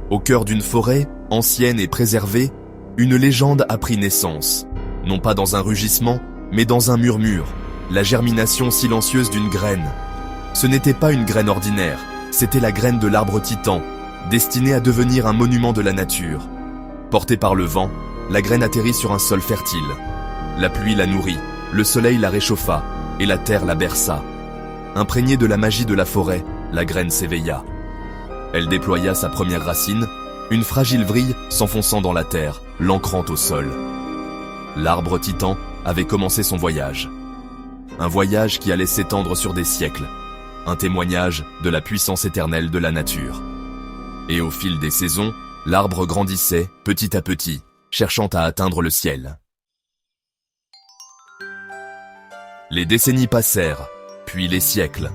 Au cœur d'une forêt, ancienne et préservée, une légende a pris naissance. Non pas dans un rugissement, mais dans un murmure, la germination silencieuse d'une graine. Ce n'était pas une graine ordinaire, c'était la graine de l'arbre titan, destinée à devenir un monument de la nature. Portée par le vent, la graine atterrit sur un sol fertile. La pluie la nourrit, le soleil la réchauffa, et la terre la berça. Imprégnée de la magie de la forêt, la graine s'éveilla. Elle déploya sa première racine, une fragile vrille s'enfonçant dans la terre, l'ancrant au sol. L'arbre titan avait commencé son voyage. Un voyage qui allait s'étendre sur des siècles. Un témoignage de la puissance éternelle de la nature. Et au fil des saisons, l'arbre grandissait, petit à petit, cherchant à atteindre le ciel. Les décennies passèrent, puis les siècles.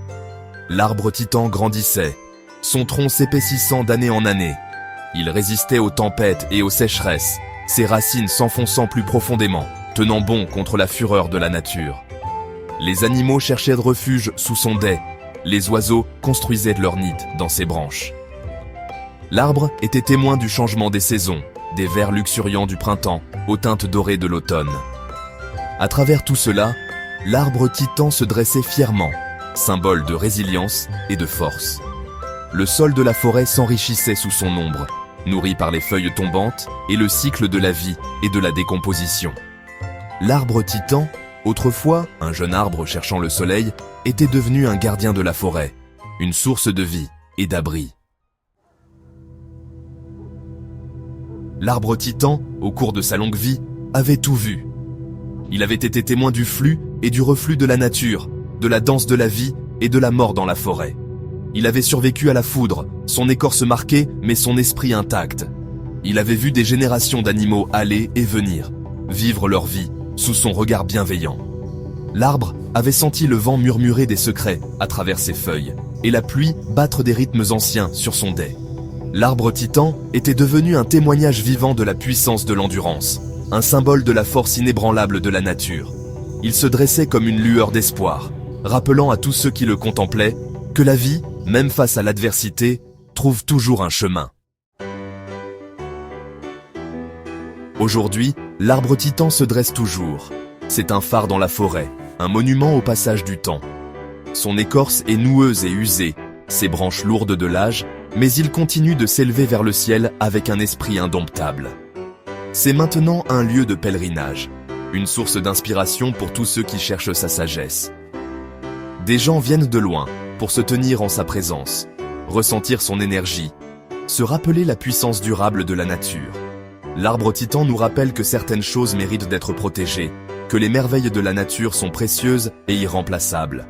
L'arbre titan grandissait, son tronc s'épaississant d'année en année. Il résistait aux tempêtes et aux sécheresses, ses racines s'enfonçant plus profondément, tenant bon contre la fureur de la nature. Les animaux cherchaient de refuge sous son dais, les oiseaux construisaient de leurs nids dans ses branches. L'arbre était témoin du changement des saisons, des vers luxuriants du printemps aux teintes dorées de l'automne. À travers tout cela, l'arbre titan se dressait fièrement, symbole de résilience et de force. Le sol de la forêt s'enrichissait sous son ombre, nourri par les feuilles tombantes et le cycle de la vie et de la décomposition. L'arbre titan, autrefois un jeune arbre cherchant le soleil, était devenu un gardien de la forêt, une source de vie et d'abri. L'arbre titan, au cours de sa longue vie, avait tout vu. Il avait été témoin du flux et du reflux de la nature, de la danse de la vie et de la mort dans la forêt. Il avait survécu à la foudre, son écorce marquée mais son esprit intact. Il avait vu des générations d'animaux aller et venir, vivre leur vie sous son regard bienveillant. L'arbre avait senti le vent murmurer des secrets à travers ses feuilles et la pluie battre des rythmes anciens sur son dais. L'arbre titan était devenu un témoignage vivant de la puissance de l'endurance, un symbole de la force inébranlable de la nature. Il se dressait comme une lueur d'espoir, rappelant à tous ceux qui le contemplaient que la vie, même face à l'adversité, trouve toujours un chemin. Aujourd'hui, l'arbre titan se dresse toujours. C'est un phare dans la forêt, un monument au passage du temps. Son écorce est noueuse et usée, ses branches lourdes de l'âge, mais il continue de s'élever vers le ciel avec un esprit indomptable. C'est maintenant un lieu de pèlerinage, une source d'inspiration pour tous ceux qui cherchent sa sagesse. Des gens viennent de loin pour se tenir en sa présence, ressentir son énergie, se rappeler la puissance durable de la nature. L'arbre titan nous rappelle que certaines choses méritent d'être protégées, que les merveilles de la nature sont précieuses et irremplaçables.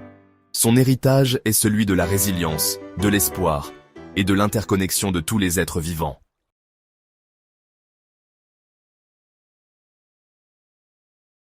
Son héritage est celui de la résilience, de l'espoir et de l'interconnexion de tous les êtres vivants.